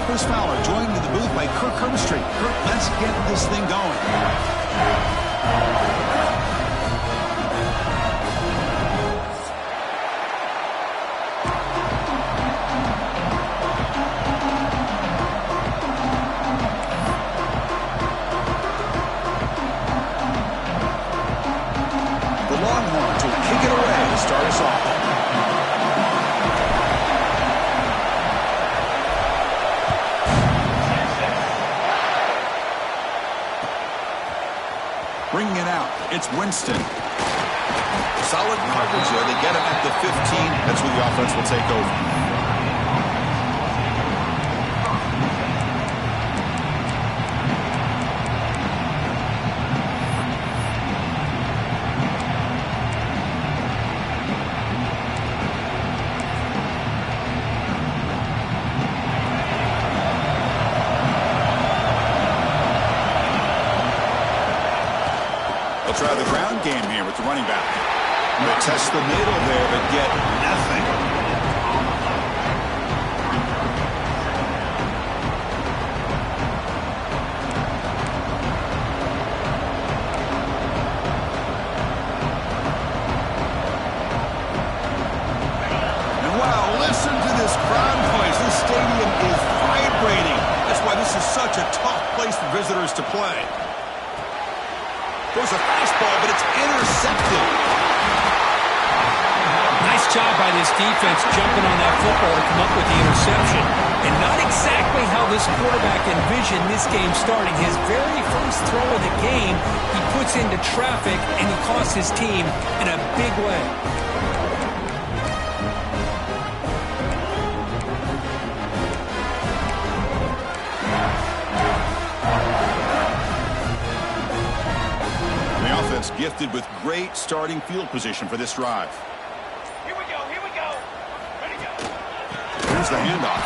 Chris Fowler joined in the booth by Kirk Herbstreit. Kirk, let's get this thing going. The Longhorns will kick it away to start us off. Bringing it out, it's Winston. Solid coverage there. They get him at the 15. That's where the offense will take over. Try the ground game here with the running back. They test the middle there, but get nothing. And wow, listen to this crowd noise. This stadium is vibrating. That's why this is such a tough place for visitors to play. There's a fastball, but it's intercepted. Nice job by this defense jumping on that football to come up with the interception. And not exactly how this quarterback envisioned this game starting. His very first throw of the game, he puts into traffic, and he costs his team in a big way. Gifted with great starting field position for this drive. Here we go. Ready to go. Here's the handoff.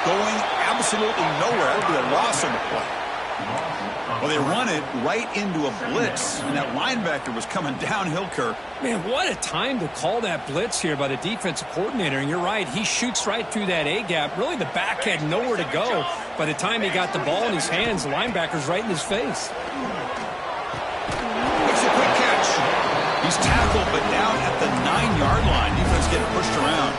Going absolutely nowhere. It'll be a loss on the play. Well, they run it right into a blitz, and that linebacker was coming downhill, Kirk. Man, what a time to call that blitz here by the defensive coordinator. And you're right, he shoots right through that A-gap. Really, the back had nowhere to go. By the time he got the ball in his hands, the linebacker's right in his face. He's tackled, but down at the 9-yard line. Defense getting pushed around.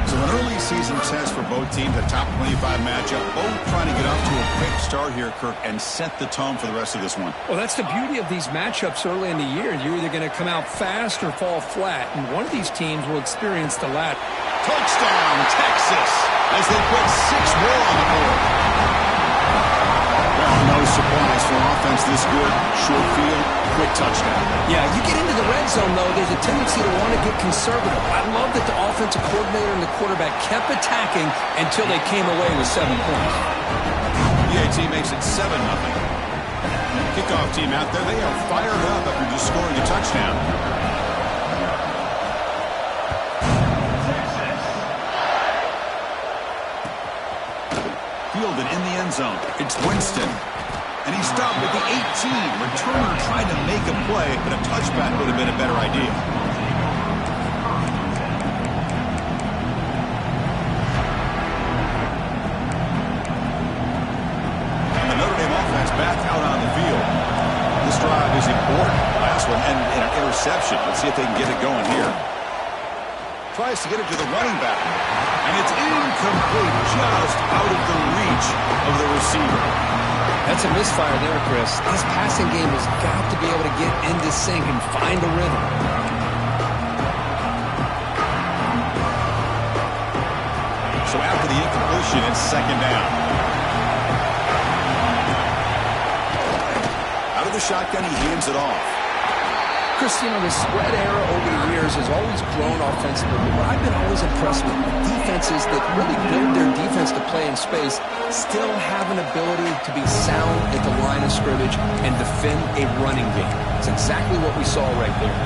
So an early season test for both teams, a top 25 matchup. Both trying to get off to a quick start here, Kirk, and set the tone for the rest of this one. Well, that's the beauty of these matchups early in the year. You're either going to come out fast or fall flat, and one of these teams will experience the latter. Touchdown, Texas, as they put 6 more on the board. Well, no surprise for offense this good. Short field, quick touchdown. Yeah, you get into the red zone, though, there's a tendency to want to get conservative. I love that the offensive coordinator and the quarterback kept attacking until they came away with 7 points. The AT makes it 7-0. Kickoff team out there, they are fired up after just scoring a touchdown. Fielded in the end zone. It's Winston. And he stopped at the 18. Returner trying to make a play, but a touchback would have been a better idea. And the Notre Dame offense back out on the field. This drive is important. Last one ended in an interception. Let's see if they can get it going here. Tries to get it to the running back. And it's incomplete, just out of the reach of the receiver. That's a misfire there, Chris. This passing game has got to be able to get into sync and find a rhythm. So after the incompletion, it's second down. Out of the shotgun, he hands it off. Chris, you know, the spread era over the years has always grown offensively. But what I've been always impressed with, defenses that really build their defense to play in space still have an ability to be sound at the line of scrimmage and defend a running game. It's exactly what we saw right there.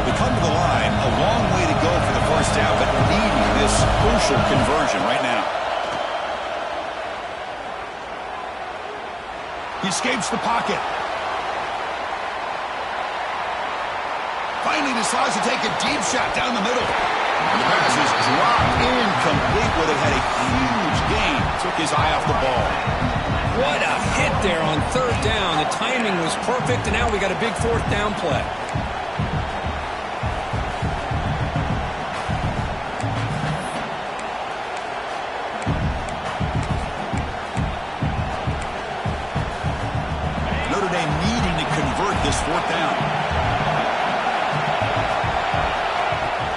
They come to the line, a long way to go for the first down, but needing this crucial conversion right now. He escapes the pocket. Finally decides to take a deep shot down the middle. And the pass is dropped. they had a huge gain. Took his eye off the ball. What a hit there on third down. The timing was perfect, and now we got a big fourth down play. Notre Dame needing to convert this fourth down.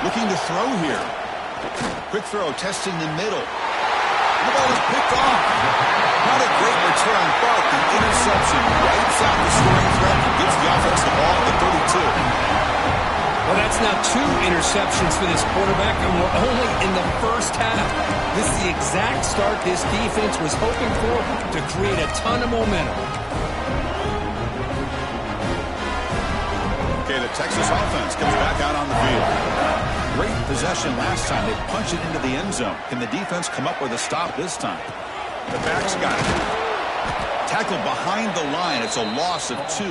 Looking to throw here. Quick throw, testing the middle. The ball is picked off. Not a great return, but the interception wipes out the scoring threat and gives the offense the ball at the 32. Well, that's now 2 interceptions for this quarterback, and we're only in the first half. This is the exact start this defense was hoping for to create a ton of momentum. Okay, the Texas offense comes back out on the field. Great possession last time. They punch it into the end zone. Can the defense come up with a stop this time? The back's got it. Tackled behind the line. It's a loss of 2.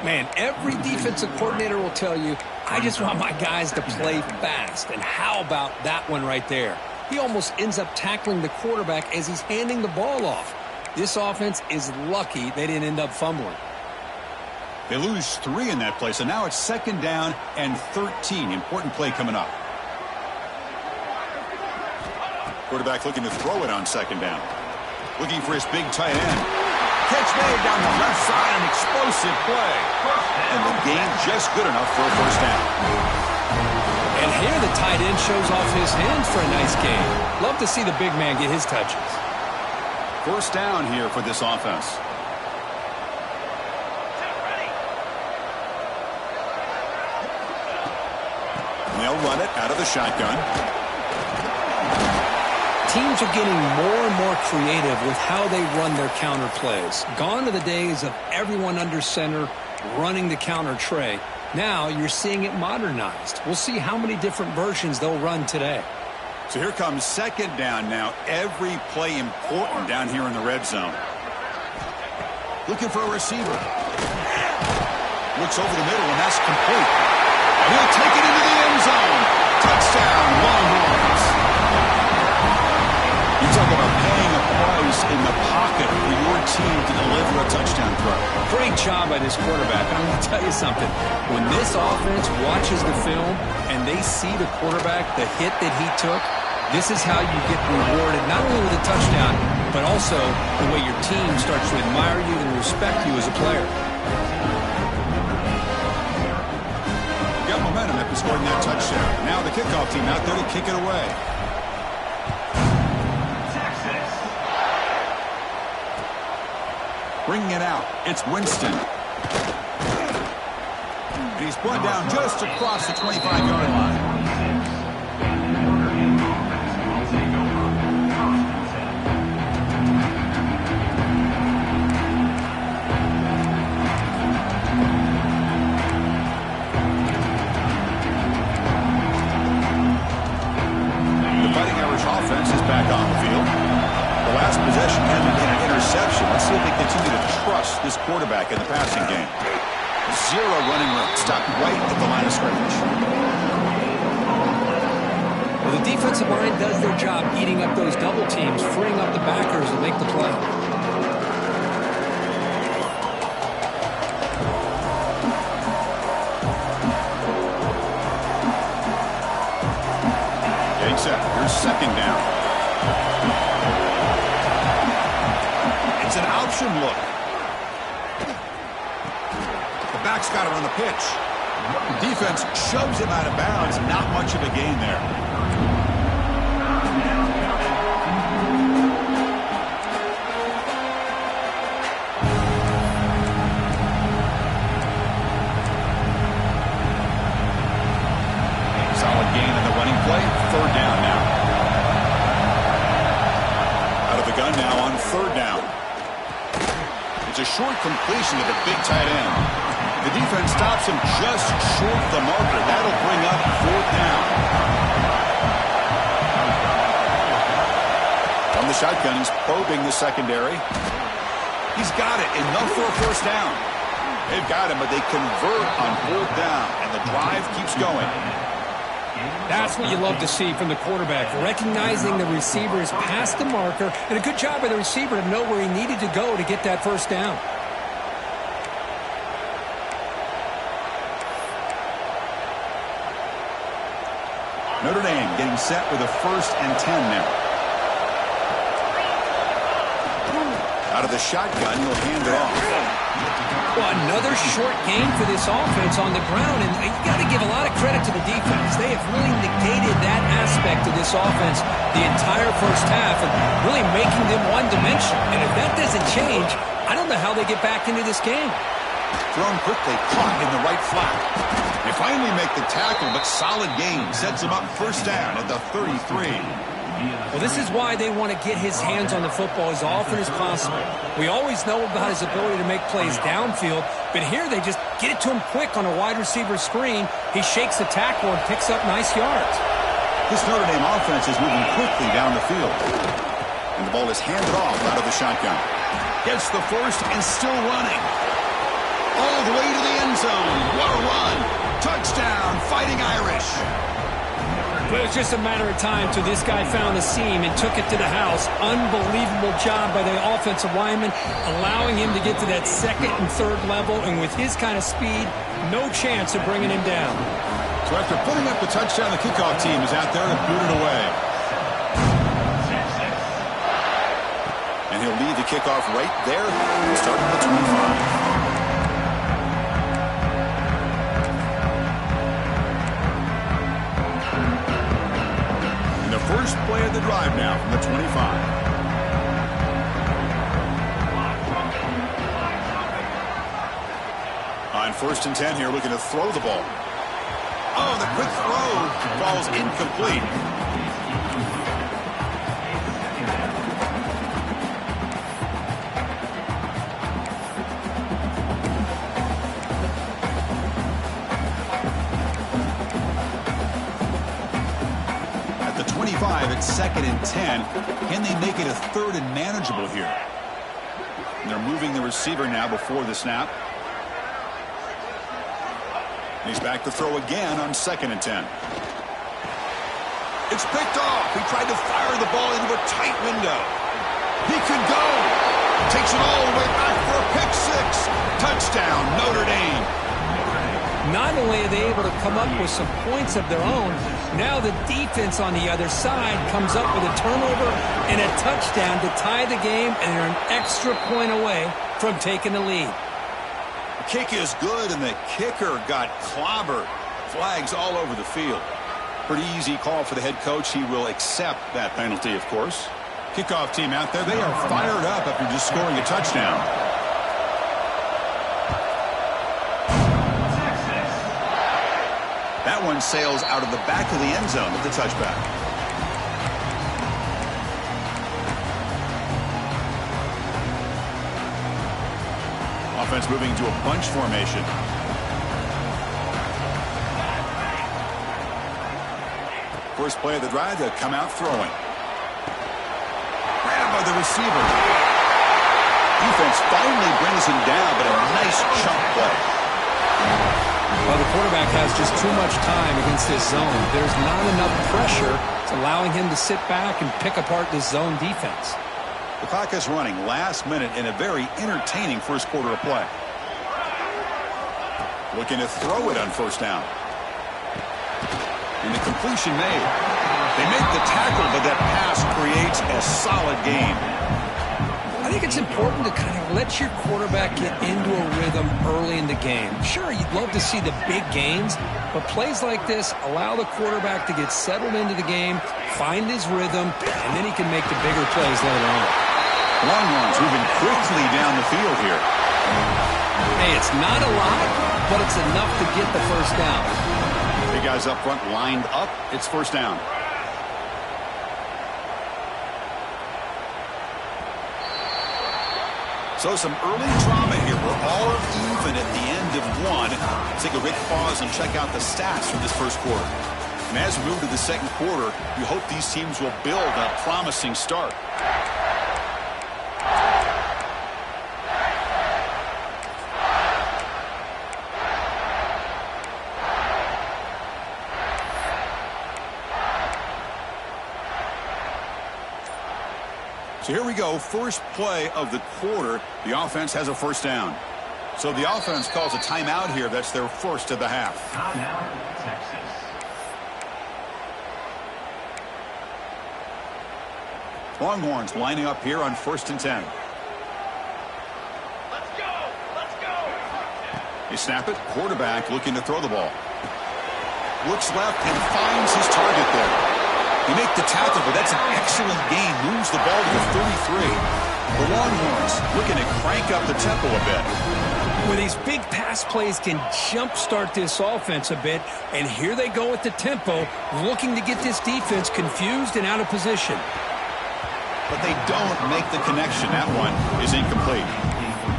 Man, every defensive coordinator will tell you, I just want my guys to play fast. And how about that one right there? He almost ends up tackling the quarterback as he's handing the ball off. This offense is lucky they didn't end up fumbling. They lose 3 in that play, so now it's 2nd down and 13. Important play coming up. Quarterback looking to throw it on 2nd down. Looking for his big tight end. Catch made down the left side, an explosive play. And the gain just good enough for a first down. And here the tight end shows off his hands for a nice gain. Love to see the big man get his touches. First down here for this offense. They'll run it out of the shotgun. Teams are getting more and more creative with how they run their counter plays. Gone are the days of everyone under center running the counter tray. Now you're seeing it modernized. We'll see how many different versions they'll run today. So here comes 2nd down now. Every play important down here in the red zone. Looking for a receiver. Looks over the middle, and that's complete. And he'll take it into the end zone. Touchdown, Longhorns. You talk about paying a price in the pocket for your team to deliver a touchdown throw. Great job by this quarterback. I'm going to tell you something. When this offense watches the film and they see the quarterback, the hit that he took, this is how you get rewarded, not only with a touchdown, but also the way your team starts to admire you and respect you as a player. Got momentum after scoring that touchdown. Now the kickoff team out there to kick it away. Bringing it out, it's Winston. And he's brought down just across the 25-yard line. Offense is back on the field. The last possession ended in an interception. Let's see if they continue to trust this quarterback in the passing game. 0 running room. Stopped right at the line of scrimmage. Well, the defensive line does their job eating up those double teams, freeing up the backers to make the play. Here's 2nd down. It's an option look. The back's got it on the pitch. The defense shoves him out of bounds. Not much of a gain there. Solid gain in the running play. 3rd down now. Out of the gun now on 3rd down. It's a short completion to the big tight end. The defense stops him just short of the marker. That'll bring up 4th down. From the shotgun, he's probing the secondary. He's got it, enough for a first down. They've got him, but they convert on 4th down, and the drive keeps going. That's what you love to see from the quarterback, recognizing the receiver is past the marker, and a good job by the receiver to know where he needed to go to get that first down. Notre Dame getting set with a 1st and 10 now. Out of the shotgun, he'll hand it off. Well, another short gain for this offense on the ground, and you got to give a lot of credit to the defense. They have really negated that aspect of this offense the entire first half and really making them one-dimensional. And if that doesn't change, I don't know how they get back into this game. Thrown quickly, caught in the right flat. They finally make the tackle, but solid gain sets him up 1st down at the 33. Well, this is why they want to get his hands on the football as often as possible. We always know about his ability to make plays downfield, but here they just get it to him quick on a wide receiver screen. He shakes the tackle and picks up nice yards. This Notre Dame offense is moving quickly down the field. And the ball is handed off out of the shotgun. Gets the first and still running. All the way to the end zone. What a run. Touchdown, Fighting Irish. Well, it was just a matter of time till this guy found a seam and took it to the house. Unbelievable job by the offensive lineman, allowing him to get to that 2nd and 3rd level, and with his kind of speed, no chance of bringing him down. So after putting up the touchdown, the kickoff team is out there to boot it away. And he'll lead the kickoff right there, starting at the 25. First play of the drive now from the 25. On 1st and 10 here, looking to throw the ball. Oh, the quick throw falls incomplete. It's 2nd and 10. Can they make it a 3rd and manageable here? And they're moving the receiver now before the snap. And he's back to throw again on 2nd and 10. It's picked off. He tried to fire the ball into a tight window. He could go. Takes it all the way back for a pick 6. Touchdown, Notre Dame. Not only are they able to come up with some points of their own, now the defense on the other side comes up with a turnover and a touchdown to tie the game, and they're an extra point away from taking the lead. The kick is good, and the kicker got clobbered. Flags all over the field. Pretty easy call for the head coach. He will accept that penalty, of course. Kickoff team out there, they are fired up after just scoring a touchdown. That one sails out of the back of the end zone with the touchback. Offense moving to a bunch formation. First play of the drive, they'll come out throwing. Grabbed by the receiver. Defense finally brings him down, but a nice chunk play. Well, the quarterback has just too much time against this zone. There's not enough pressure. It's allowing him to sit back and pick apart this zone defense. The clock is running last minute in a very entertaining first quarter of play. Looking to throw it on 1st down. And the completion made. They make the tackle, but that pass creates a solid gain. I think it's important to kind of let your quarterback get into a rhythm early in the game. Sure, you'd love to see the big gains, but plays like this allow the quarterback to get settled into the game, find his rhythm, and then he can make the bigger plays later on. Longhorns moving quickly down the field here. Hey, it's not a lot, but it's enough to get the first down. Big guys up front lined up. It's 1st down. So some early drama here. We're all even at the end of one. Let's take a quick pause and check out the stats from this first quarter. And as we move to the second quarter, you hope these teams will build a promising start. So here we go, first play of the quarter. The offense has a first down. So the offense calls a timeout here. That's their first of the half. Timeout, Texas. Longhorns lining up here on 1st and 10. Let's go! Let's go! They snap it. Quarterback looking to throw the ball. Looks left and finds his target there. You make the tackle, but that's an excellent gain. Moves the ball to the 33. The Longhorns looking to crank up the tempo a bit. Well, these big pass plays can jumpstart this offense a bit, and here they go with the tempo, looking to get this defense confused and out of position. But they don't make the connection. That one is incomplete.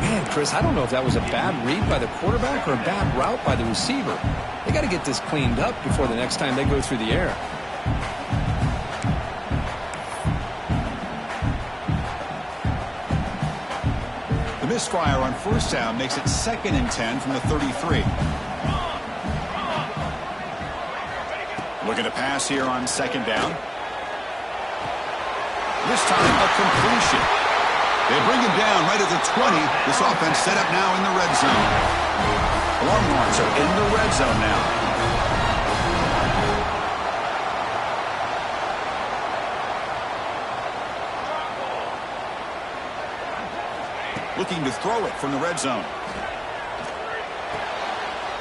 Man, Chris, I don't know if that was a bad read by the quarterback or a bad route by the receiver. They got to get this cleaned up before the next time they go through the air. The misfire on first down makes it 2nd and 10 from the 33. Looking to pass here on 2nd down. This time a completion. They bring him down right at the 20. This offense set up now in the red zone. The Longhorns are in the red zone now. Looking to throw it from the red zone.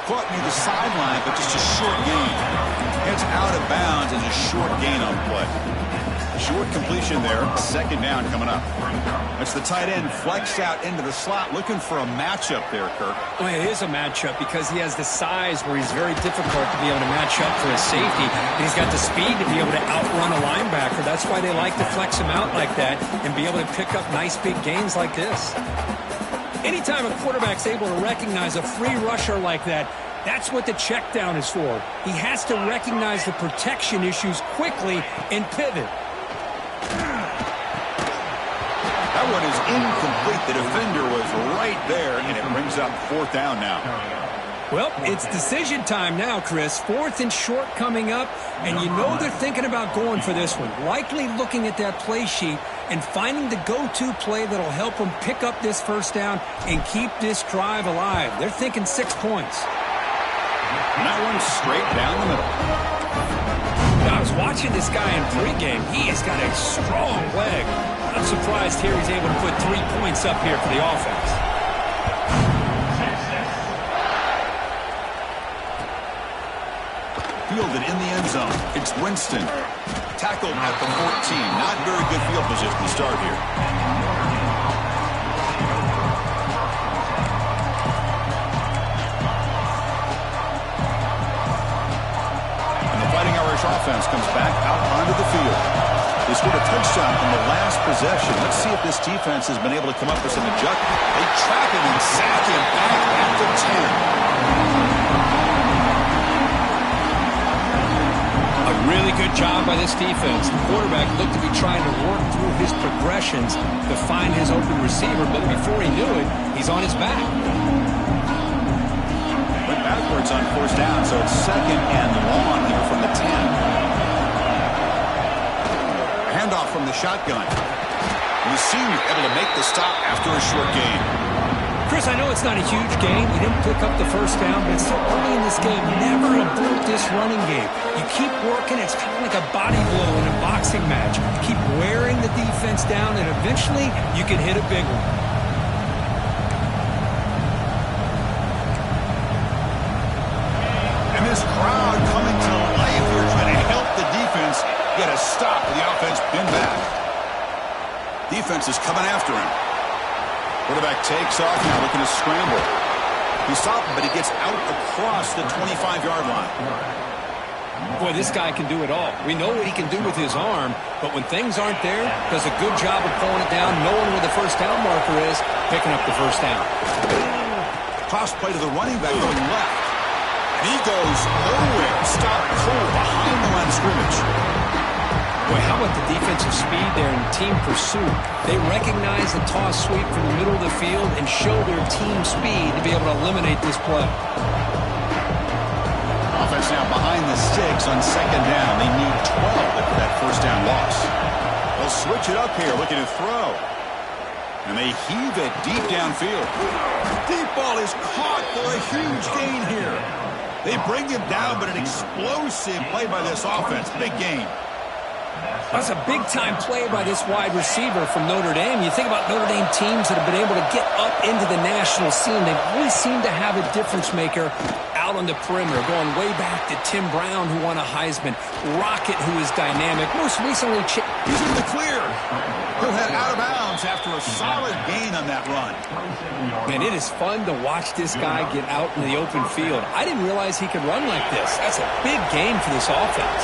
Caught near the sideline, but just a short gain. Heads out of bounds as a short gain on the play. Short completion there. 2nd down coming up. That's the tight end flexed out into the slot, looking for a matchup there, Kirk. Well, it is a matchup because he has the size where he's very difficult to be able to match up for his safety. And he's got the speed to be able to outrun a linebacker. That's why they like to flex him out like that and be able to pick up nice big gains like this. Anytime a quarterback's able to recognize a free rusher like that, that's what the check down is for. He has to recognize the protection issues quickly and pivot. That one is incomplete. The defender was right there, and it brings up 4th down now. Well, it's decision time now, Chris. 4th and short coming up, and you know they're thinking about going for this one. Likely looking at that play sheet and finding the go-to play that'll help them pick up this first down and keep this drive alive. They're thinking 6 points. And that one straight down the middle. Now, I was watching this guy in pregame. He has got a strong leg. I'm surprised here he's able to put 3 points up here for the offense. Fielded in the end zone. It's Winston. Tackled at the 14. Not very good field position to start here. And the Fighting Irish offense comes back out onto the field. They scored a touchdown in the last possession. Let's see if this defense has been able to come up with some adjustment. They trap him and sack him back at the 10. A really good job by this defense. The quarterback looked to be trying to work through his progressions to find his open receiver, but before he knew it, he's on his back. Went backwards on 1st down, so it's 2nd and long here from the 10. Handoff from the shotgun. The senior able to make the stop after a short gain. Chris, I know it's not a huge game. He didn't pick up the first down, but it's still early in this game. Never abort this running game. You keep working. It's kind of like a body blow in a boxing match. Keep wearing the defense down, and eventually you can hit a big one. And this crowd coming to life here trying to help the defense get a stop with the offense pinned back. Defense is coming after him. Quarterback takes off now, looking to scramble. He stopped him, but he gets out across the 25-yard line. Boy, this guy can do it all. We know what he can do with his arm, but when things aren't there, does a good job of pulling it down, knowing where the first down marker is, picking up the first down. Cross play to the running back going left. And he goes nowhere. Stop cold behind the line of scrimmage. Boy, how about the defensive speed there in team pursuit? They recognize the toss sweep from the middle of the field and show their team speed to be able to eliminate this play. Offense now behind the sticks on 2nd down. They need 12 after that first down loss. They'll switch it up here, looking to throw. And they heave it deep downfield. Deep ball is caught for a huge gain here. They bring him down, but an explosive play by this offense. Big gain. That's a big-time play by this wide receiver from Notre Dame. You think about Notre Dame teams that have been able to get up into the national scene. They always seem to have a difference maker out on the perimeter, going way back to Tim Brown, who won a Heisman, Rocket, who is dynamic. Most recently, he's in the clear. He'll head out of bounds after a solid gain on that run. Man, it is fun to watch this guy get out in the open field. I didn't realize he could run like this. That's a big game for this offense.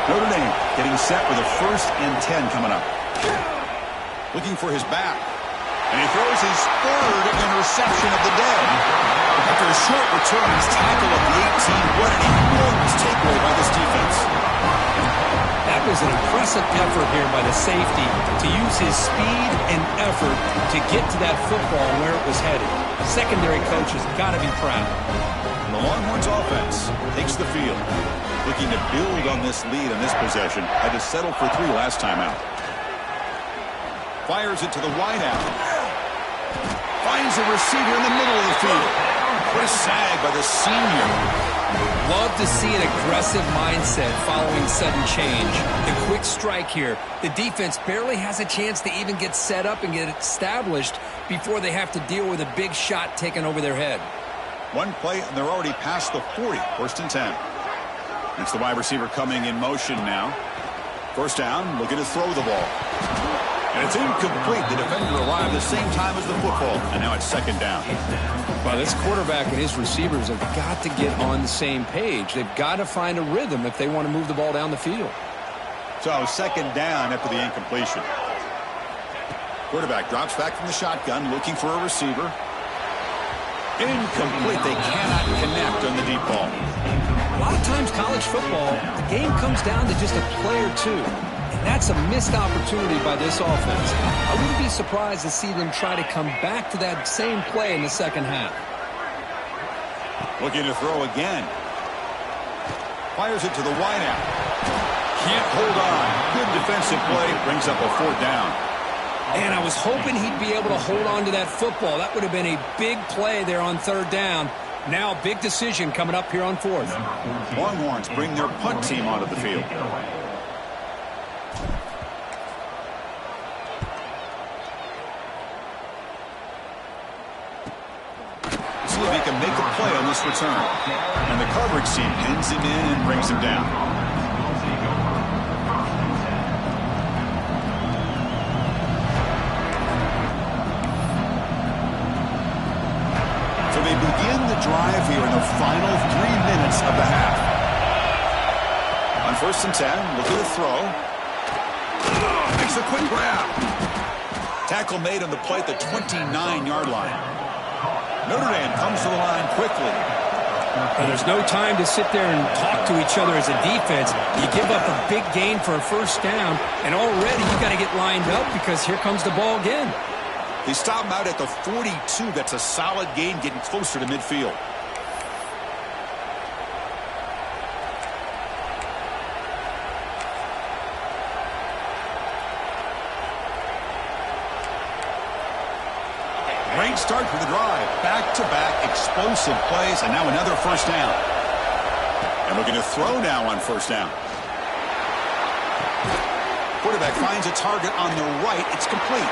Notre Dame getting set with a 1st and 10 coming up. Looking for his back. And he throws his 3rd interception of the day. After a short return, he's tackled at the 18. What an enormous takeaway by this defense. That was an impressive effort here by the safety to use his speed and effort to get to that football where it was headed. Secondary coaches got to be proud. The Longhorns offense takes the field. Looking to build on this lead on this possession. Had to settle for 3 last time out. Fires it to the wideout. Finds a receiver in the middle of the field. What a sag by the senior. Love to see an aggressive mindset following sudden change. The quick strike here. The defense barely has a chance to even get set up and get established before they have to deal with a big shot taken over their head. One play, and they're already past the 40. 1st and 10. It's the wide receiver coming in motion now. 1st down, looking to throw the ball. And it's incomplete. The defender arrived at the same time as the football. And now it's 2nd down. Well, this quarterback and his receivers have got to get on the same page. They've got to find a rhythm if they want to move the ball down the field. So 2nd down after the incompletion. Quarterback drops back from the shotgun, looking for a receiver. Incomplete. They cannot connect on the deep ball. A lot of times college football, the game comes down to just a play or two. And that's a missed opportunity by this offense. I wouldn't be surprised to see them try to come back to that same play in the 2nd half. Looking to throw again. Fires it to the wideout. Can't hold on. Good defensive play. Brings up a 4th down. And I was hoping he'd be able to hold on to that football. That would have been a big play there on 3rd down. Now a big decision coming up here on 4th. Longhorns bring their punt team onto the field. See if he can make a play on this return. And the coverage team pins him in and brings him down. So they begin the drive here in the final 3 minutes of the half. On 1st and 10, looking to throw. Makes a quick grab. Tackle made on the play at the 29-yard line. Notre Dame comes to the line quickly. And there's no time to sit there and talk to each other as a defense. You give up a big gain for a 1st down, and already you got to get lined up because here comes the ball again. They stop him out at the 42. That's a solid gain, getting closer to midfield. Great start for the drive. Back-to-back explosive plays, and now another 1st down. And looking to throw now on 1st down. Quarterback finds a target on the right. It's complete.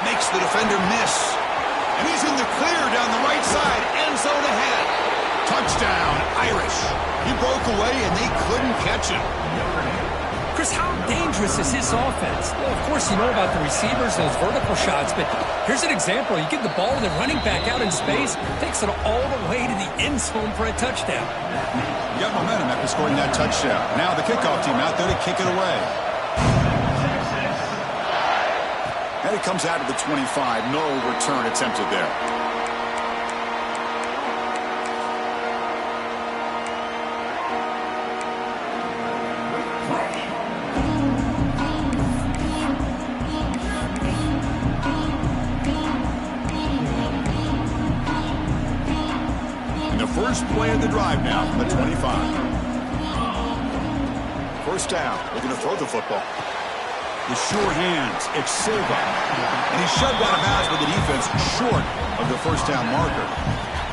Makes the defender miss. And he's in the clear down the right side. End zone ahead. Touchdown, Irish. He broke away, and they couldn't catch him. Chris, how dangerous is this offense? Well, of course, you know about the receivers, those vertical shots, but here's an example. You give the ball to the running back out in space, takes it all the way to the end zone for a touchdown. You got momentum after scoring that touchdown. Now the kickoff team out there to kick it away. And it comes out of the 25. No return attempted there. First play of the drive now from the 25. 1st down, looking to throw the football. the sure hands. It's Silva. And he's shoved out of bounds with the defense short of the first down marker.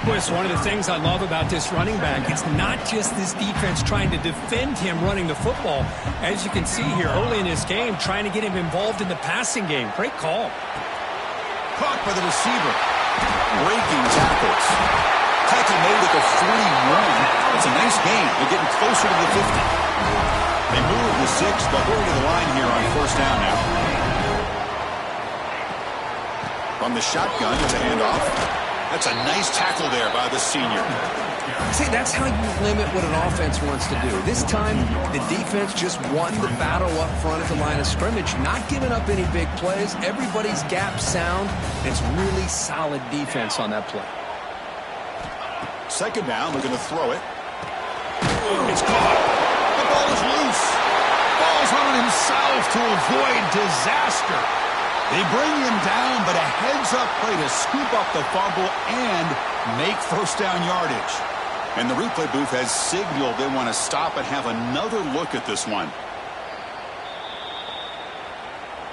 Boy, it's one of the things I love about this running back. It's not just this defense trying to defend him running the football. As you can see here early in this game, trying to get him involved in the passing game. Great call. Caught by the receiver. Breaking tackles. Tackle made at the 41. It's a nice gain. They're getting closer to the 50. They move the 6. They'll hurry to the line here on first down now. From the shotgun to the handoff. That's a nice tackle there by the senior. See, that's how you limit what an offense wants to do. This time, the defense just won the battle up front at the line of scrimmage, not giving up any big plays. Everybody's gap sound. It's really solid defense on that play. Second down, looking to throw it. It's caught. The ball is loose. Falls on himself to avoid disaster. They bring him down, but a heads-up play to scoop up the fumble and make first down yardage. And the replay booth has signaled they want to stop and have another look at this one.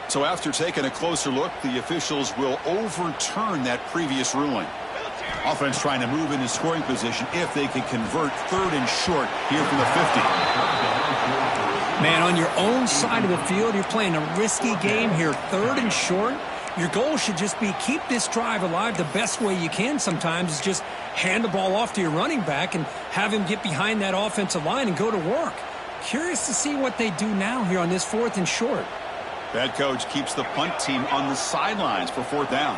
So after taking a closer look, the officials will overturn that previous ruling. Offense trying to move into scoring position if they can convert third and short here from the 50. Man, on your own side of the field, you're playing a risky game here. Third and short. Your goal should just be keep this drive alive the best way you can sometimes is just hand the ball off to your running back and have him get behind that offensive line and go to work. Curious to see what they do now here on this fourth and short. That coach keeps the punt team on the sidelines for fourth down.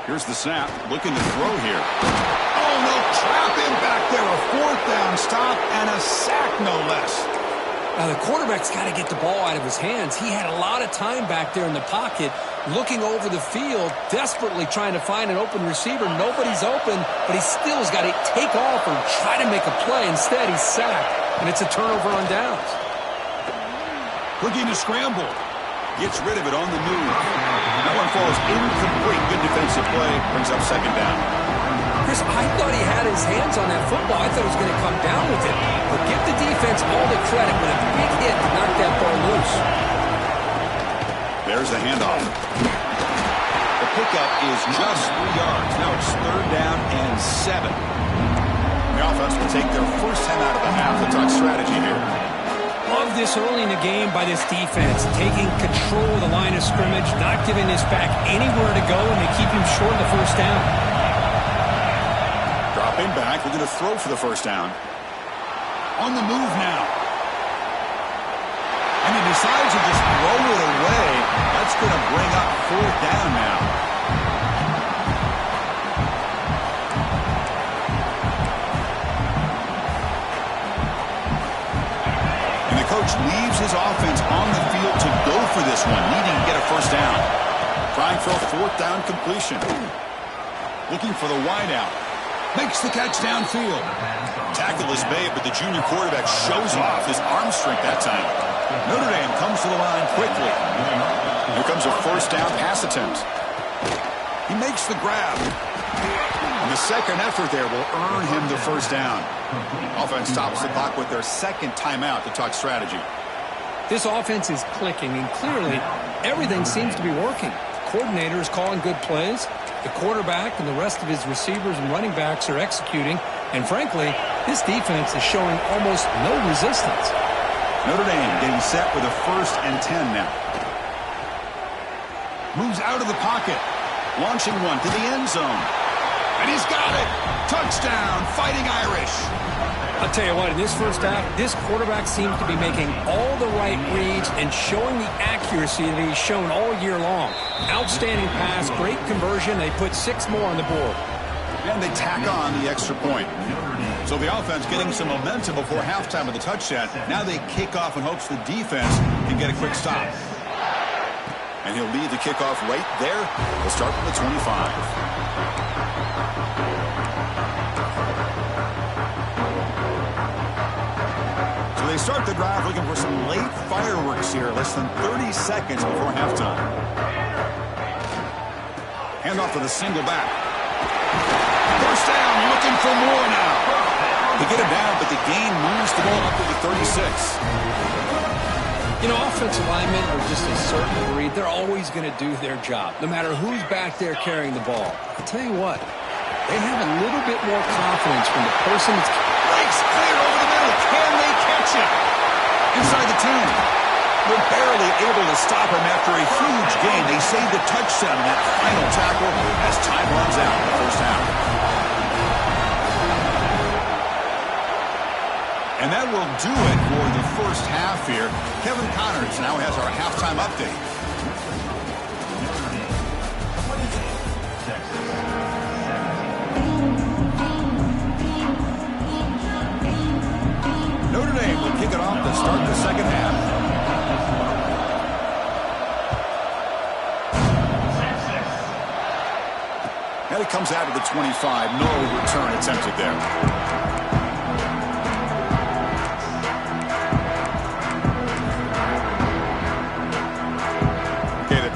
Here's the snap, looking to throw here. Oh, no, trap him back there. A fourth down stop and a sack, no less. Now, the quarterback's got to get the ball out of his hands. He had a lot of time back there in the pocket, looking over the field, desperately trying to find an open receiver. Nobody's open, but he still has got to take off or try to make a play. Instead, he's sacked, and it's a turnover on downs. Looking to scramble. Gets rid of it on the move. That one falls incomplete. Good defensive play. Brings up second down. Chris, I thought he had his hands on that football. I thought he was going to come down with it. But give the defense all the credit with a big hit to knock that ball loose. There's the handoff. The pickup is just 3 yards. Now it's third down and 7. The offense will take their first time out of the half. The talk strategy here. Love this early in the game by this defense, taking control of the line of scrimmage, not giving this back anywhere to go, and they keep him short of the first down. Dropping back, we're going to throw for the first down. On the move now. And he decides to just throw it away. That's going to bring up fourth down now. Coach leaves his offense on the field to go for this one, needing to get a first down. Trying for a fourth down completion. Looking for the wideout. Makes the catch downfield. Tackle is made, but the junior quarterback shows off his arm strength that time. Notre Dame comes to the line quickly. Here comes a first down pass attempt. He makes the grab. And the second effort there will earn him the first down. Offense stops the clock with their second timeout to talk strategy. This offense is clicking, and clearly everything seems to be working. The coordinator is calling good plays. The quarterback and the rest of his receivers and running backs are executing. And frankly, this defense is showing almost no resistance. Notre Dame getting set with a 1st and 10 now. Moves out of the pocket. Launching one to the end zone. And he's got it. Touchdown, Fighting Irish. I'll tell you what, in this first half, this quarterback seems to be making all the right reads and showing the accuracy that he's shown all year long. Outstanding pass, great conversion. They put 6 more on the board. And they tack on the extra point. So the offense getting some momentum before halftime with the touchdown. Now they kick off in hopes the defense can get a quick stop. And he'll lead the kickoff right there. We'll start from the 25. They start the drive looking for some late fireworks here, less than 30 seconds before halftime. Handoff to the single back. First down, looking for more now. They get it down, but the gain moves the ball up to the 36. You know, offensive linemen are just a certain breed. They're always going to do their job, no matter who's back there carrying the ball. I'll tell you what, they have a little bit more confidence when the person that's... Breaks clear over the middle. Can they catch it? Inside the 10. They're barely able to stop him after a huge gain. They saved a touchdown in that final tackle as time runs out in the first half. And that will do it for the first half here. Kevin Connors now has our halftime update. Notre Dame will kick it off to start the second half. And it comes out of the 25. No return attempted there.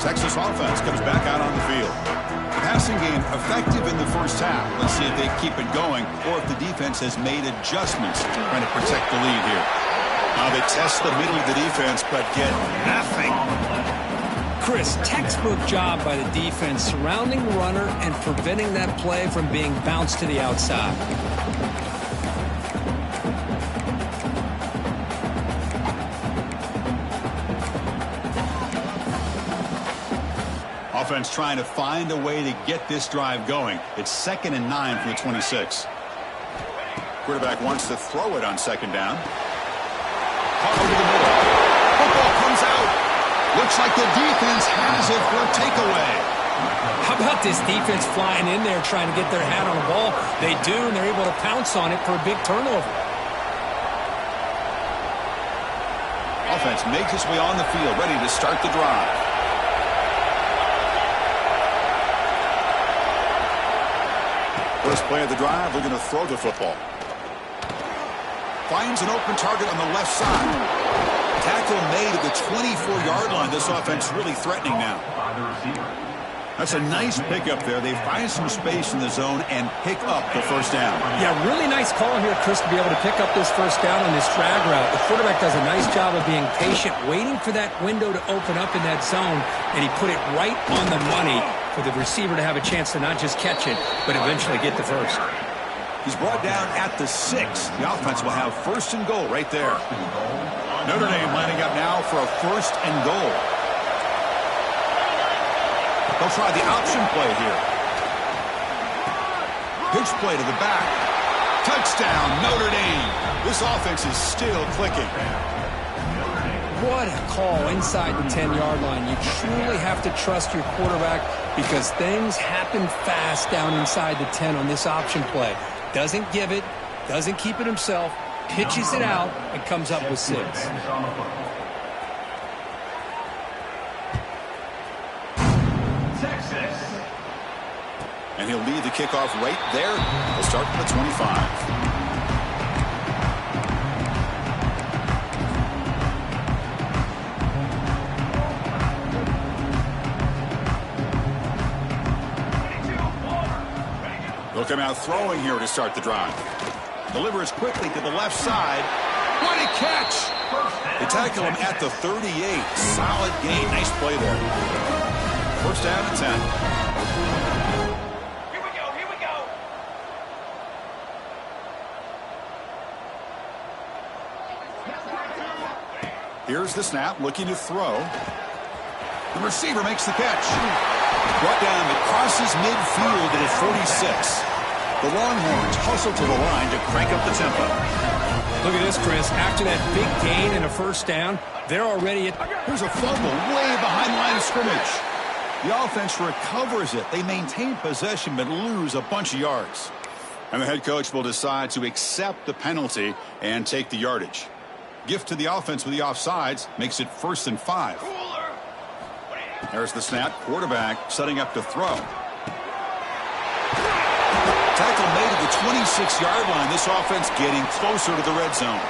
Texas offense comes back out on the field. The passing game effective in the first half. Let's see if they keep it going or if the defense has made adjustments trying to protect the lead here. Now they test the middle of the defense but get nothing. Chris, textbook job by the defense surrounding the runner and preventing that play from being bounced to the outside. Offense trying to find a way to get this drive going. It's 2nd and 9 from the 26. Quarterback wants to throw it on second down. Caught over the middle. Football comes out. Looks like the defense has it for a takeaway. How about this defense flying in there trying to get their hat on the ball? They do, and they're able to pounce on it for a big turnover. Offense makes its way on the field, ready to start the drive. First play of the drive, they're going to throw the football. Finds an open target on the left side. Tackle made at the 24-yard line. This offense really threatening now. That's a nice pickup there. They find some space in the zone and pick up the first down. Yeah, really nice call here, Chris, to be able to pick up this first down on this drag route. The quarterback does a nice job of being patient, waiting for that window to open up in that zone, and he put it right on the money for the receiver to have a chance to not just catch it, but eventually get the first. He's brought down at the 6. The offense will have first and goal right there. Notre Dame lining up now for a first and goal. They'll try the option play here. Pitch play to the back. Touchdown, Notre Dame. This offense is still clicking. What a call inside the 10-yard line. You truly have to trust your quarterback because things happen fast down inside the 10 on this option play. Doesn't give it, doesn't keep it himself, pitches it out, and comes up with 6. And he'll lead the kickoff right there. He'll start from the 25. They'll come out throwing here to start the drive. Delivers quickly to the left side. What a catch! They tackle him at the 38. Solid gain. Nice play there. First down and 10. Here's the snap, looking to throw. The receiver makes the catch. Brought down, it crosses midfield at a 46. The Longhorns hustle to the line to crank up the tempo. Look at this, Chris. After that big gain and a first down, they're already at... Here's a fumble way behind the line of scrimmage. The offense recovers it. They maintain possession but lose a bunch of yards. And the head coach will decide to accept the penalty and take the yardage. Gift to the offense with the offsides makes it 1st and 5. There's the snap. Quarterback setting up to throw. Tackle made at the 26-yard line. This offense getting closer to the red zone.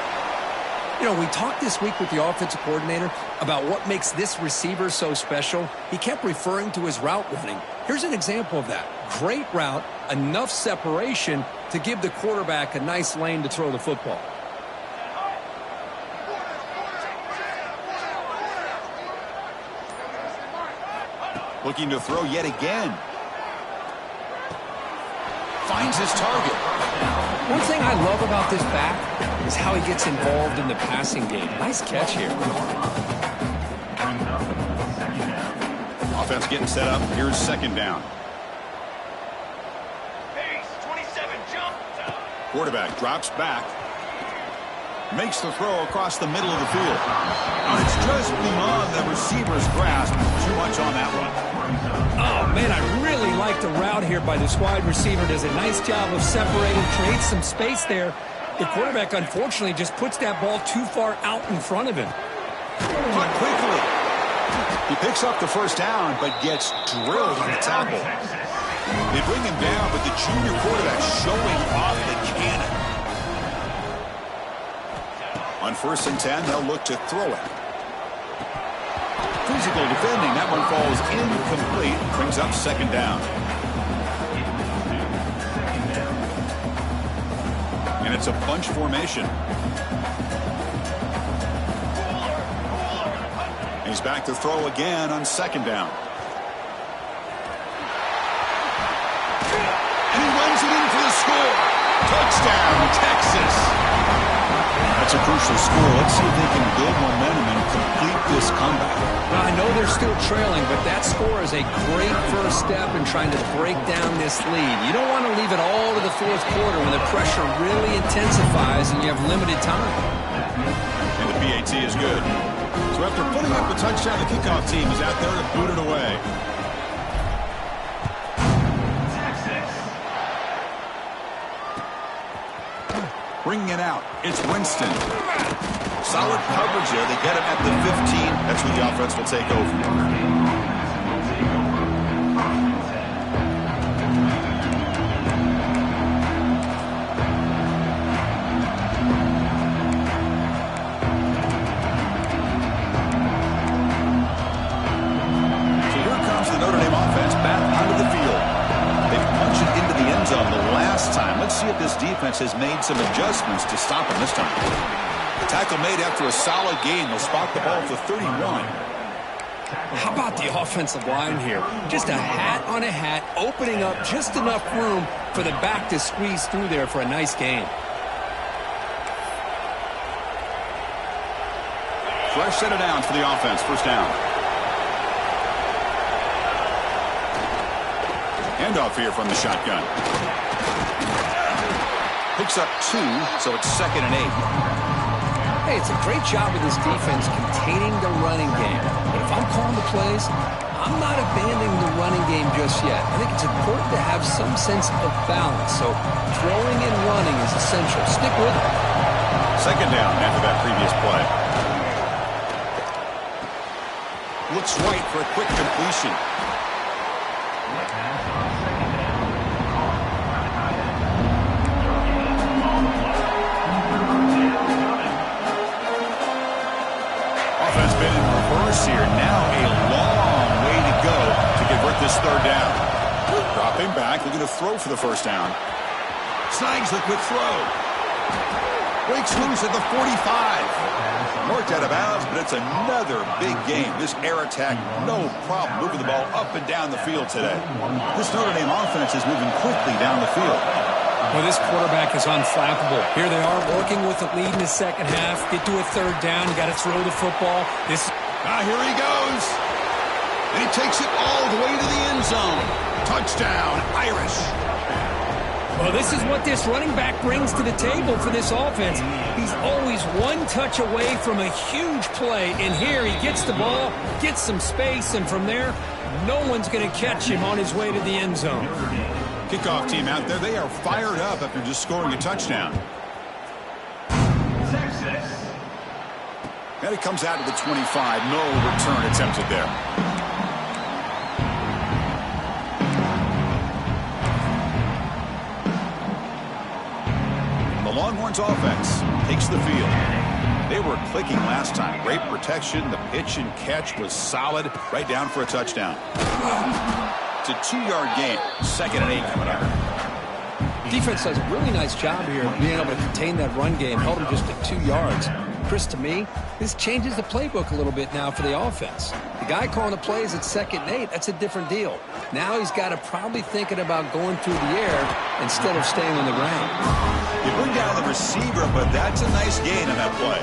You know, we talked this week with the offensive coordinator about what makes this receiver so special. He kept referring to his route running. Here's an example of that. Great route, enough separation to give the quarterback a nice lane to throw the football. Looking to throw yet again. Finds his target. One thing I love about this back is how he gets involved in the passing game. Nice catch here. Offense getting set up. Here's second down. Pace, 27, jump. Quarterback drops back. Makes the throw across the middle of the field. And it's just beyond the receiver's grasp. Too much on that one. Oh, man, I really like the route here by this wide receiver. Does a nice job of separating, creates some space there. The quarterback, unfortunately, just puts that ball too far out in front of him. Caught quickly. He picks up the first down, but gets drilled on the tackle. They bring him down, but the junior quarterback showing off the cannon. On 1st and 10, they'll look to throw it. Physical defending. That one falls incomplete. Brings up second down. And it's a bunch formation. He's back to throw again on second down. And he runs it in for the score. Touchdown, Texas. That's a crucial score. Let's see if they can build momentum and complete this comeback. Now, I know they're still trailing, but that score is a great first step in trying to break down this lead. You don't want to leave it all to the fourth quarter when the pressure really intensifies and you have limited time. And the PAT is good. So after putting up a touchdown, the kickoff team is out there to boot it away. Bringing it out, it's Winston. Solid coverage there. They get him at the 15. That's where the offense will take over. So here comes the Notre Dame offense back onto the field. They've punched it into the end zone the last time. Let's see if this defense has made some adjustments to stop him this time. The tackle made after a solid gain. They'll spot the ball at the 31. How about the offensive line here? Just a hat on a hat, opening up just enough room for the back to squeeze through there for a nice gain. Fresh set of downs for the offense. First down. Handoff here from the shotgun. Picks up 2, so it's 2nd and 8. Hey, it's a great job of this defense containing the running game. But if I'm calling the plays, I'm not abandoning the running game just yet. I think it's important to have some sense of balance. So throwing and running is essential. Stick with it. Second down after that previous play. Looks right for a quick completion. Offense been in reverse here. Now a long way to go to convert this third down. Dropping back, looking to throw for the first down. Snags the quick throw. Breaks loose at the 45. North out of bounds, but it's another big game. This air attack, no problem moving the ball up and down the field today. This Notre Dame offense is moving quickly down the field. Well, this quarterback is unflappable. Here they are working with the lead in the second half. Get to a third down. You got to throw the football. Here he goes. And he takes it all the way to the end zone. Touchdown, Irish. Well, this is what this running back brings to the table for this offense. He's always one touch away from a huge play. And here he gets the ball, gets some space, and from there, no one's going to catch him on his way to the end zone. Kickoff team out there, they are fired up after just scoring a touchdown. And it comes out to the 25. No return attempted there. The Longhorns offense takes the field. They were clicking last time. Great protection. The pitch and catch was solid. Right down for a touchdown. It's a 2-yard gain. 2nd and 8 coming up. Defense does a really nice job here of being able to contain that run game. Held him just at 2 yards. Chris, to me, this changes the playbook a little bit now for the offense. The guy calling the plays at 2nd and 8, that's a different deal. Now he's got to probably thinking about going through the air instead of staying on the ground. You bring down the receiver, but that's a nice gain on that play.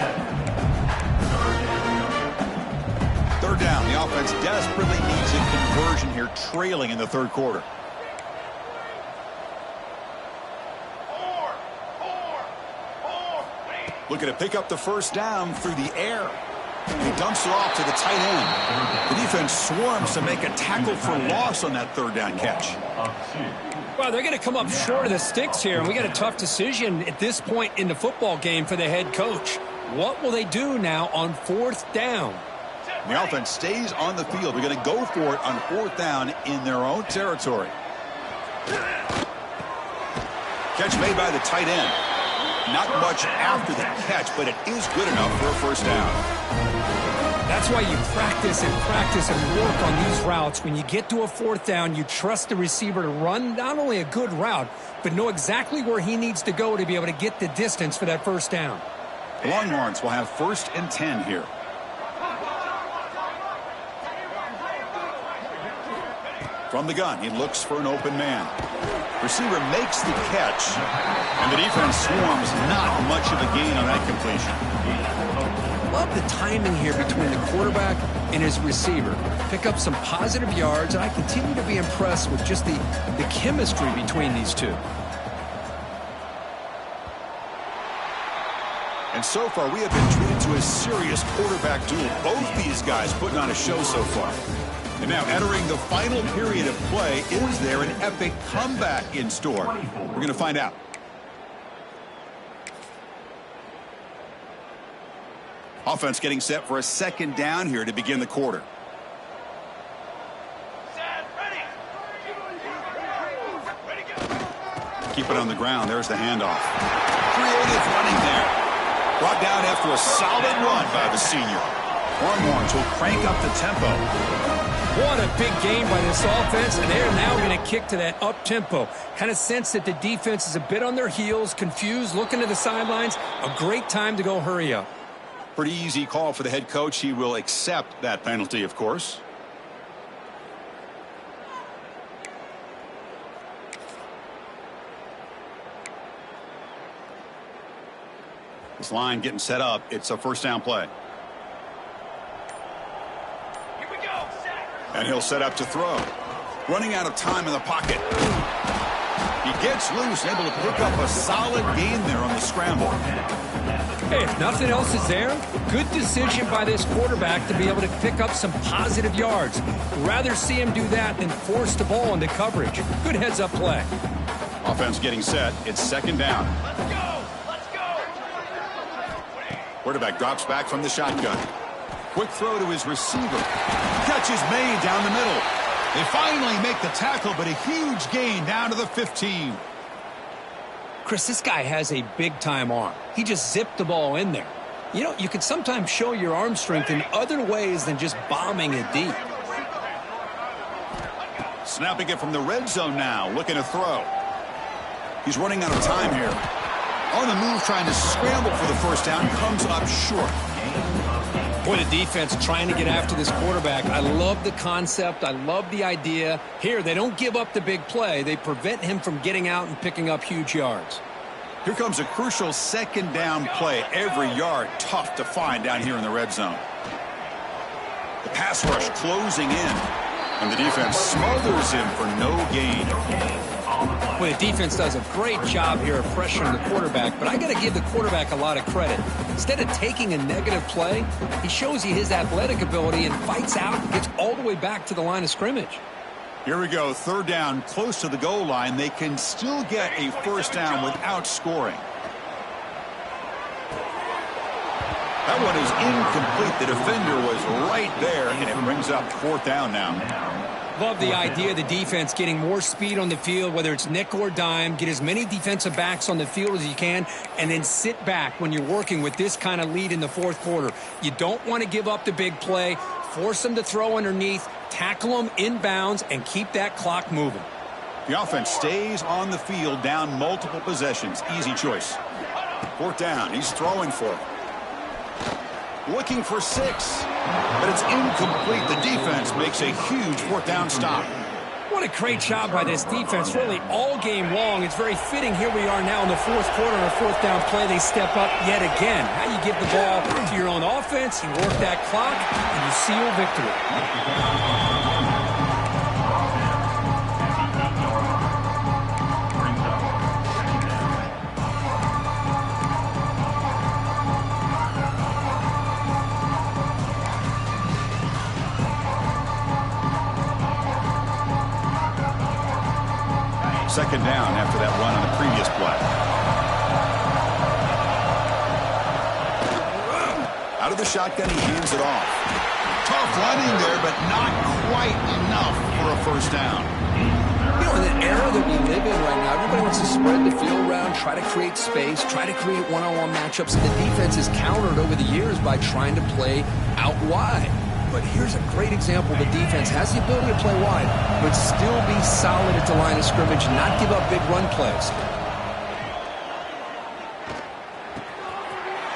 3rd down. The offense desperately needs a conversion here, trailing in the 3rd quarter. Looking to pick up the 1st down through the air. He dumps it off to the tight end. The defense swarms to make a tackle for loss on that 3rd down catch. Well, they're going to come up short of the sticks here, and we got a tough decision at this point in the football game for the head coach. What will they do now on 4th down? The offense stays on the field. They're going to go for it on 4th down in their own territory. Catch made by the tight end. Not much after the catch, but it is good enough for a 1st down. That's why you practice and work on these routes. When you get to a 4th down, you trust the receiver to run not only a good route, but know exactly where he needs to go to be able to get the distance for that 1st down. The Longhorns will have 1st and 10 here. From the gun, he looks for an open man. Receiver makes the catch, and the defense swarms. Not much of a gain on that completion. Love the timing here between the quarterback and his receiver. Pick up some positive yards, and I continue to be impressed with just the chemistry between these two. And so far, we have been treated to a serious quarterback duel. Both these guys putting on a show so far. And now entering the final period of play, is there an epic comeback in store? We're going to find out. Offense getting set for a 2nd down here to begin the quarter. Keep it on the ground. There's the handoff. Creative running there. Brought down after a solid run by the senior. Longhorns will crank up the tempo. What a big game by this offense, and they're now going to kick to that up-tempo. Kind of sense that the defense is a bit on their heels, confused, looking to the sidelines. A great time to go hurry up. Pretty easy call for the head coach. He will accept that penalty, of course. This line getting set up. It's a 1st down play. And he'll set up to throw. Running out of time in the pocket. He gets loose, able to pick up a solid gain there on the scramble. Hey, if nothing else is there, good decision by this quarterback to be able to pick up some positive yards. Rather see him do that than force the ball into coverage. Good heads-up play. Offense getting set. It's 2nd down. Let's go! Let's go! Quarterback drops back from the shotgun. Quick throw to his receiver. Catch is made down the middle. They finally make the tackle, but a huge gain down to the 15. Chris, this guy has a big-time arm. He just zipped the ball in there. You know, you can sometimes show your arm strength in other ways than just bombing it deep. Snapping it from the red zone now, looking to throw. He's running out of time here. On the move, trying to scramble for the 1st down, comes up short. Boy, the defense trying to get after this quarterback. I love the concept. I love the idea. Here, they don't give up the big play. They prevent him from getting out and picking up huge yards. Here comes a crucial 2nd down play. Every yard tough to find down here in the red zone. The pass rush closing in. And the defense smothers him for no gain. Well, the defense does a great job here of pressuring the quarterback, but I got to give the quarterback a lot of credit. Instead of taking a negative play, he shows you his athletic ability and fights out and gets all the way back to the line of scrimmage. Here we go, 3rd down, close to the goal line. They can still get a 1st down without scoring. That one is incomplete. The defender was right there, and it brings up 4th down now. Love the idea of the defense getting more speed on the field, whether it's nickel or dime. Get as many defensive backs on the field as you can, and then sit back when you're working with this kind of lead in the 4th quarter. You don't want to give up the big play. Force them to throw underneath, tackle them inbounds, and keep that clock moving. The offense stays on the field, down multiple possessions. Easy choice. 4th down. He's throwing for it. Looking for 6. But it's incomplete. The defense makes a huge 4th down stop. What a great job by this defense, really all game long. It's very fitting. Here we are now in the 4th quarter on a 4th down play. They step up yet again. Now you give the ball to your own offense, you work that clock, and you seal victory. Second down after that run on the previous play. Out of the shotgun, he hands it off. Tough running there, but not quite enough for a first down. You know, in the era that we live in right now, everybody wants to spread the field around, try to create space, try to create one-on-one matchups, and the defense is countered over the years by trying to play out wide. But here's a great example. The defense has the ability to play wide, but still be solid at the line of scrimmage and not give up big run plays.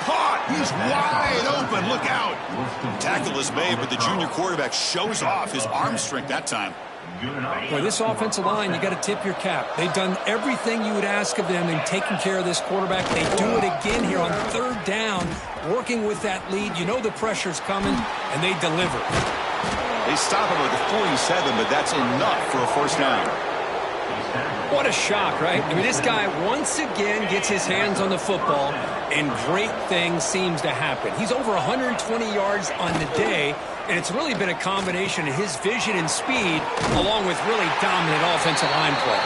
Caught! He's wide open. Look out. Tackle is made, but the junior quarterback shows off his arm strength that time. Boy, this offensive line, you got to tip your cap. They've done everything you would ask of them in taking care of this quarterback. They do it again here on 3rd down, working with that lead. You know the pressure's coming, and they deliver. They stop him at the 47, but that's enough for a first down. What a shock, right? I mean, this guy once again gets his hands on the football, and great things seems to happen. He's over 120 yards on the day, and it's really been a combination of his vision and speed along with really dominant offensive line play.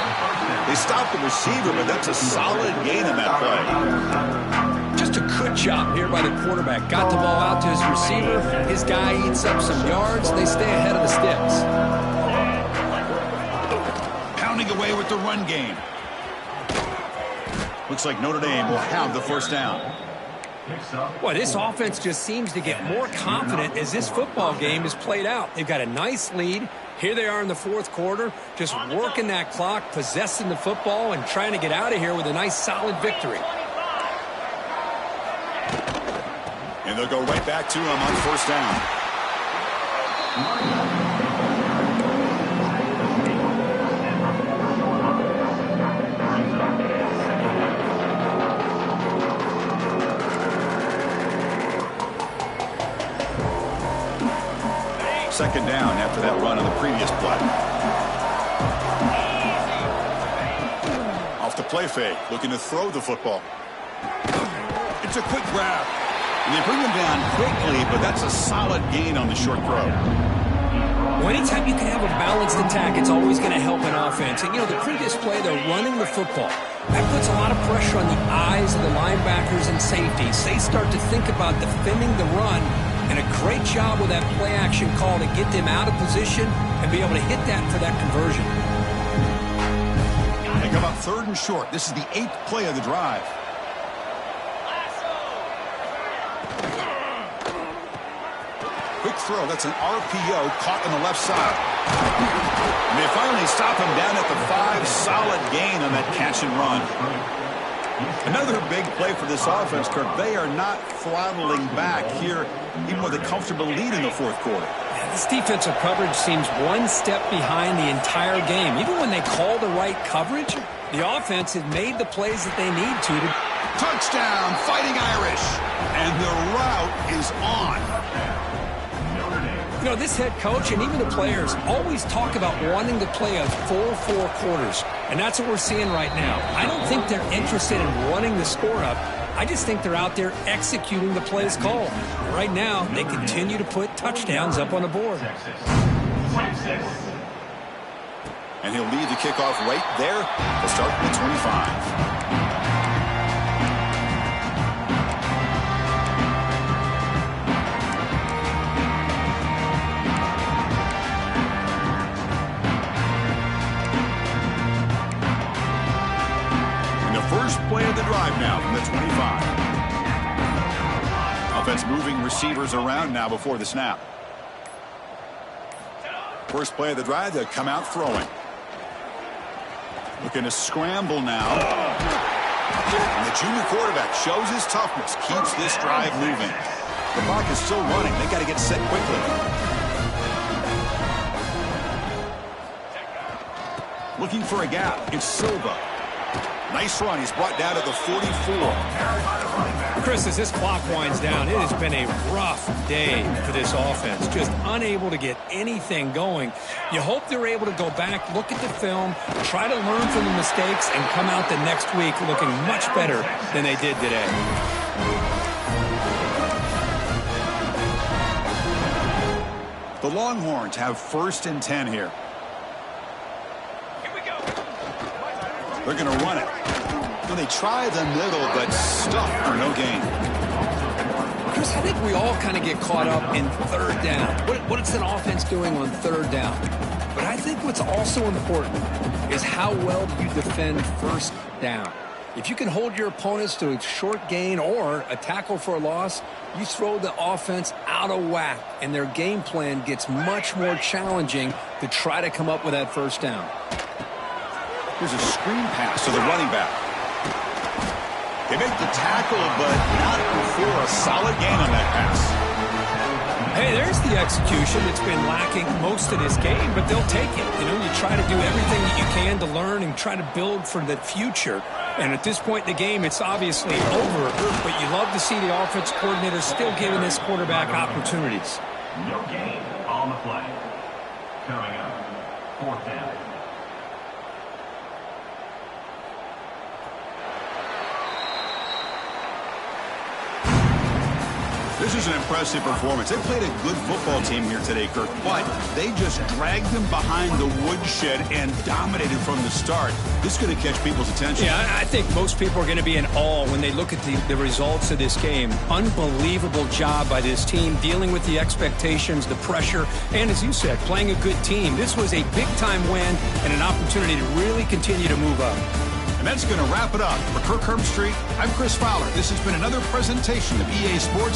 They stopped the receiver, but that's a solid gain in that play. Just a good job here by the quarterback. Got the ball out to his receiver. His guy eats up some yards. They stay ahead of the sticks. Pounding away with the run game. Looks like Notre Dame will have the first down. Boy, this offense just seems to get more confident as this football game is played out. They've got a nice lead. Here they are in the 4th quarter, just working that clock, possessing the football, and trying to get out of here with a nice, solid victory. And they'll go right back to him on first down. Second down after that run on the previous play. Off the play fake, looking to throw the football. It's a quick grab. And they bring him down quickly, but that's a solid gain on the short throw. Well, anytime you can have a balanced attack, it's always going to help an offense. And, you know, the previous play, they're running the football. That puts a lot of pressure on the eyes of the linebackers and safeties. They start to think about defending the run. And a great job with that play-action call to get them out of position and be able to hit that for that conversion. They come up 3rd and short. This is the 8th play of the drive. Quick throw. That's an RPO caught on the left side. And they finally stop him down at the 5. Solid gain on that catch and run. Another big play for this offense, Kirk. They are not throttling back here, even with a comfortable lead in the 4th quarter. Yeah, this defensive coverage seems one step behind the entire game. Even when they call the right coverage, the offense has made the plays that they need to. Touchdown, Fighting Irish. And the route is on. You know, this head coach and even the players always talk about wanting to play a full 4 quarters. And that's what we're seeing right now. I don't think they're interested in running the score up. I just think they're out there executing the plays called. Right now, they continue to put touchdowns up on the board. And he'll lead the kickoff right there to start the 25. First play of the drive now from the 25. Offense moving receivers around now before the snap. First play of the drive, they'll come out throwing. Looking to scramble now. And the junior quarterback shows his toughness, keeps this drive moving. The clock is still running. They got to get set quickly. Looking for a gap. It's Silva. Nice run. He's brought down to the 44. Chris, as this clock winds down, it has been a rough day for this offense. Just unable to get anything going. You hope they're able to go back, look at the film, try to learn from the mistakes, and come out the next week looking much better than they did today. The Longhorns have 1st and 10 here. Here we go. They're going to run it. Well, they try the middle, but stuff for no gain. Chris, I think we all kind of get caught up in 3rd down. What is an offense doing on 3rd down? But I think what's also important is how well do you defend 1st down. If you can hold your opponents to a short gain or a tackle for a loss, you throw the offense out of whack, and their game plan gets much more challenging to try to come up with that 1st down. Here's a screen pass to the running back. They make the tackle, but not before a solid gain on that pass. Hey, there's the execution that's been lacking most of this game, but they'll take it. You know, you try to do everything that you can to learn and try to build for the future. And at this point in the game, it's obviously over, but you love to see the offense coordinator still giving this quarterback opportunities. No gain on the play. Coming up, 4th down. This is an impressive performance. They played a good football team here today, Kirk, but they just dragged them behind the woodshed and dominated from the start. This is going to catch people's attention. Yeah, I think most people are going to be in awe when they look at the results of this game. Unbelievable job by this team, dealing with the expectations, the pressure, and as you said, playing a good team. This was a big-time win and an opportunity to really continue to move up. And that's going to wrap it up. For Kirk Herbstreit, I'm Chris Fowler. This has been another presentation of EA Sports.